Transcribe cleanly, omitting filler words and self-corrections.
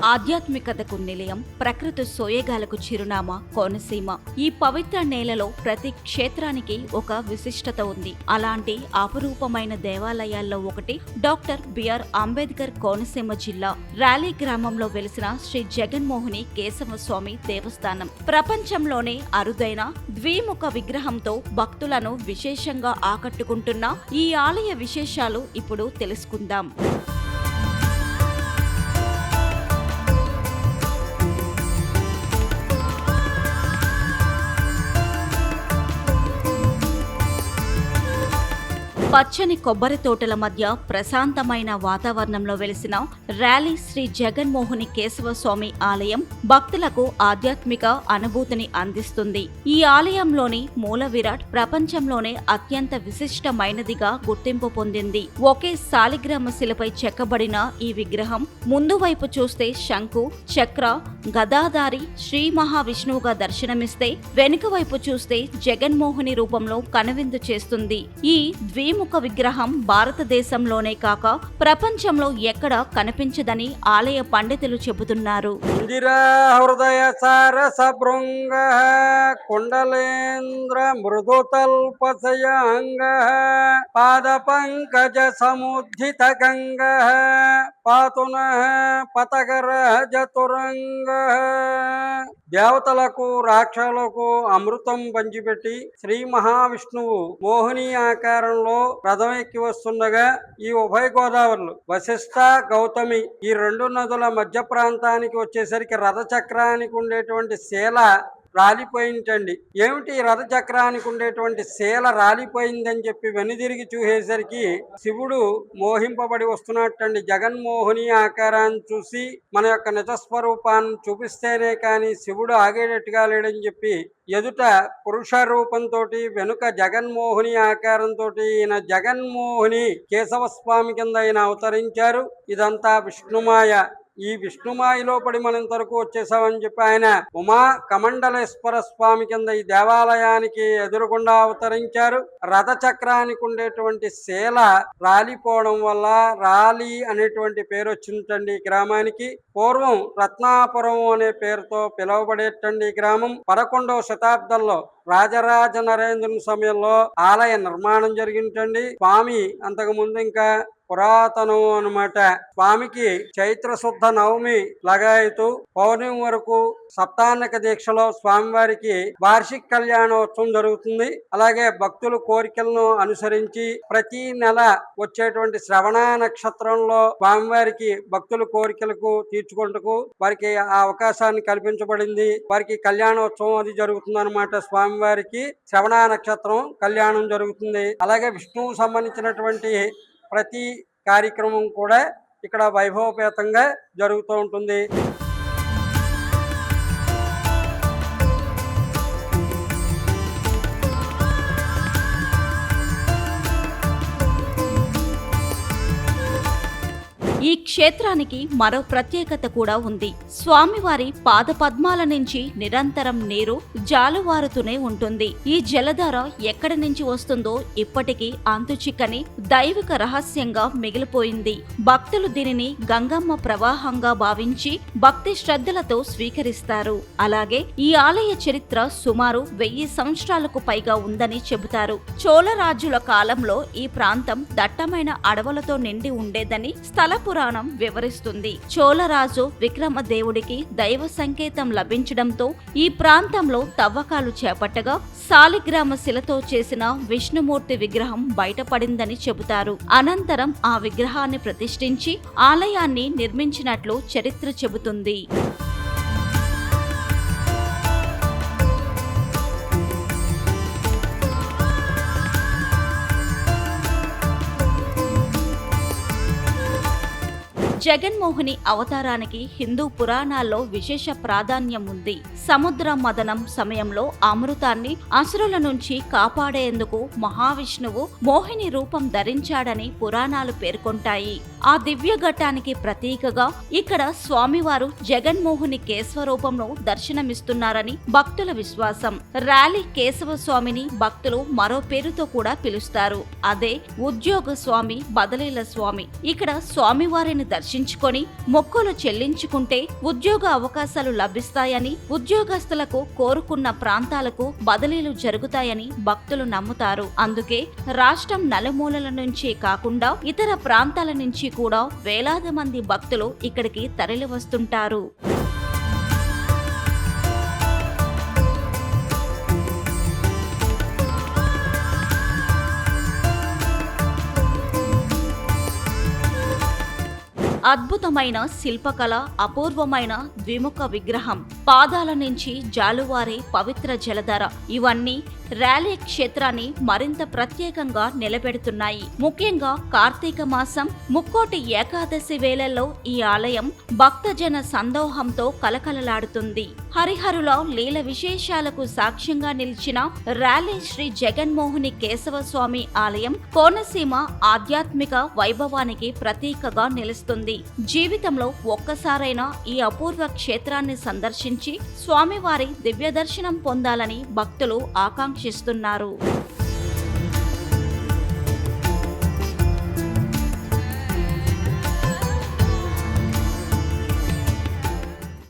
ఆధ్యాత్మికతకు నిలయం, ప్రకృతి సోయగాలకు చిరునామా కోనసీమ. ఈ పవిత్ర నేలలో ప్రతి క్షేత్రానికి ఒక విశిష్టత ఉంది. అలాంటి అపురూపమైన దేవాలయాల్లో ఒకటి డాక్టర్ బిఆర్ అంబేద్కర్ కోనసీమ జిల్లా ర్యాలీ గ్రామంలో వెలిసిన శ్రీ జగన్మోహిని కేశవ స్వామి దేవస్థానం. ప్రపంచంలోనే అరుదైన ద్విముఖ విగ్రహంతో భక్తులను విశేషంగా ఆకట్టుకుంటున్న ఈ ఆలయ విశేషాలు ఇప్పుడు తెలుసుకుందాం. పచ్చని కొబ్బరి తోటల మధ్య ప్రశాంతమైన వాతావరణంలో వెలిసిన ర్యాలీ శ్రీ జగన్మోహిని కేశవ స్వామి ఆలయం భక్తులకు ఆధ్యాత్మిక అనుభూతిని అందిస్తుంది. ఈ ఆలయంలోని మూల విరాట్ ప్రపంచంలోనే అత్యంత విశిష్టమైనదిగా గుర్తింపు పొందింది. ఒకే శాలిగ్రామ శిలపై చెక్కబడిన ఈ విగ్రహం ముందు వైపు చూస్తే శంకు, చక్ర, గదాధారి శ్రీ మహావిష్ణువుగా దర్శనమిస్తే వెనుక వైపు చూస్తే జగన్మోహిని రూపంలో కనువిందు చేస్తుంది. ఈ ద్విముఖ విగ్రహం భారతదేశంలోనే కాక ప్రపంచంలో ఎక్కడ కనిపించదని ఆలయ పండితులు చెబుతున్నారు. హృదయ సారస భృంగ కుండలేంద్ర మృదుతల్పసయాంగ పాద పంకజ సముద్ధిత గంగ పాతున పతగర జతురంగ. దేవతలకు రాక్షసులకు అమృతం పంచిపెట్టి శ్రీ మహావిష్ణువు మోహిని ఆకారంలో రథం ఎక్కి వస్తుండగా ఈ ఉభయ గోదావరులు వశిష్ఠ, గౌతమి ఈ రెండు నదుల మధ్య ప్రాంతానికి వచ్చేసరికి రథచక్రానికి ఉండేటువంటి శీల రాలిపోయింటండి. ఏమిటి రథచక్రానికి ఉండేటువంటి శీల రాలిపోయిందని చెప్పి వెనుదిరిగి చూసేసరికి శివుడు మోహింపబడి వస్తున్నట్టండి. జగన్మోహిని ఆకారాన్ని చూసి మన యొక్క నిజస్వరూపాన్ని చూపిస్తేనే కానీ శివుడు ఆగేటట్టుగా లేడని చెప్పి ఎదుట పురుష రూపంతో వెనుక జగన్మోహిని ఆకారంతో ఈయన జగన్మోహిని కేశవస్వామి కింద ఆయన అవతరించారు. ఇదంతా విష్ణుమాయ. ఈ విష్ణుమాయలో పడి మనం ఇంతవరకు వచ్చేసామని చెప్పి ఆయన ఉమా కమండలేశ్వర స్వామి కింద ఈ దేవాలయానికి ఎదురుగుండా అవతరించారు. రథచక్రానికి ఉండేటువంటి శీల రాలిపోవడం వల్ల రాలి అనేటువంటి పేరు వచ్చిందండి ఈ గ్రామానికి. పూర్వం రత్నాపురం అనే పేరుతో పిలువబడేటండి ఈ గ్రామం. 11వ శతాబ్దంలో రాజరాజ నరేంద్రుని సమయంలో ఆలయ నిర్మాణం జరిగిందండి. స్వామి అంతకు ముందు ఇంకా పురాతనం అన్నమాట. స్వామికి చైత్ర శుద్ధ నవమి లగాయతు పౌర్ణమి వరకు సప్తాన్నక దీక్షలో స్వామివారికి వార్షిక కళ్యాణోత్సవం జరుగుతుంది. అలాగే భక్తులు కోరికలను అనుసరించి ప్రతి నెల వచ్చేటువంటి శ్రవణ నక్షత్రంలో స్వామివారికి భక్తుల కోరికలకు తీర్చుకుంటూ వారికి ఆ అవకాశాన్ని కల్పించబడింది. వారికి కళ్యాణోత్సవం అది జరుగుతుంది అనమాట. స్వామివారికి శ్రవణ నక్షత్రం కళ్యాణం జరుగుతుంది. అలాగే విష్ణువుకు సంబంధించినటువంటి ప్రతి కార్యక్రమం కూడా ఇక్కడ వైభవపేతంగా జరుగుతూ ఉంటుంది. ఈ క్షేత్రానికి మరో ప్రత్యేకత కూడా ఉంది. స్వామివారి పాద పద్మాల నుంచి నిరంతరం నీరు జాలువారుతూనే ఉంటుంది. ఈ జలధార ఎక్కడి నుంచి వస్తుందో ఇప్పటికీ అంతుచిక్కని దైవిక రహస్యంగా మిగిలిపోయింది. భక్తులు దీనిని గంగమ్మ ప్రవాహంగా భావించి భక్తి శ్రద్ధలతో స్వీకరిస్తారు. అలాగే ఈ ఆలయ చరిత్ర సుమారు 1000 సంవత్సరాలకు పైగా ఉందని చెబుతారు. చోళరాజుల కాలంలో ఈ ప్రాంతం దట్టమైన అడవులతో నిండి ఉండేదని స్థల పురాణం వివరిస్తుంది. చోళరాజు విక్రమదేవుడికి దైవ సంకేతం లభించడంతో ఈ ప్రాంతంలో తవ్వకాలు చేపట్టగా శాలిగ్రామ శిలతో చేసిన విష్ణుమూర్తి విగ్రహం బయటపడిందని చెబుతారు. అనంతరం ఆ విగ్రహాన్ని ప్రతిష్ఠించి ఆలయాన్ని నిర్మించినట్లు చరిత్ర చెబుతుంది. జగన్మోహిని అవతారానికి హిందూ పురాణాల్లో విశేష ప్రాధాన్యం ఉంది. సముద్ర మదనం సమయంలో అమృతాన్ని అసురుల నుంచి కాపాడేందుకు మహావిష్ణువు మోహిని రూపం ధరించాడని పురాణాలు పేర్కొంటాయి. ఆ దివ్య ఘట్టానికి ప్రతీకగా ఇక్కడ స్వామివారు జగన్మోహిని కేశవ రూపంలో దర్శనమిస్తున్నారని భక్తుల విశ్వాసం. ర్యాలీ కేశవ స్వామిని భక్తులు మరో పేరుతో కూడా పిలుస్తారు. అదే ఉద్యోగ స్వామి, బదలీల స్వామి. ఇక్కడ స్వామివారిని దర్శనం దర్శించుకొని మొక్కులు చెల్లించుకుంటే ఉద్యోగ అవకాశాలు లభిస్తాయని, ఉద్యోగస్తులకు కోరుకున్న ప్రాంతాలకు బదిలీలు జరుగుతాయని భక్తులు నమ్ముతారు. అందుకే రాష్ట్రం నలుమూలల నుంచి కాకుండా ఇతర ప్రాంతాల నుంచి కూడా వేలాది మంది భక్తులు ఇక్కడికి తరలి వస్తుంటారు. అద్భుతమైన శిల్పకళ, అపూర్వమైన ద్విముఖ విగ్రహం, పాదాల నుంచి జాలువారే పవిత్ర జలధార ఇవన్నీ ర్యాలీ క్షేత్రాన్ని మరింత ప్రత్యేకంగా నిలబెడుతున్నాయి. ముఖ్యంగా కార్తీక మాసం ముక్కోటి ఏకాదశి వేళల్లో ఈ ఆలయం భక్తజన సందోహంతో కలకలలాడుతుంది. హరిహరుల లీల విశేషాలకు సాక్ష్యంగా నిలిచిన ర్యాలీ శ్రీ జగన్మోహిని కేశవస్వామి ఆలయం కోనసీమ ఆధ్యాత్మిక వైభవానికి ప్రతీకగా నిలుస్తుంది. జీవితంలో ఒక్కసారైనా ఈ అపూర్వ క్షేత్రాన్ని సందర్శించి స్వామివారి దివ్య దర్శనం పొందాలని భక్తులు ఆకాంక్షిస్తున్నారు.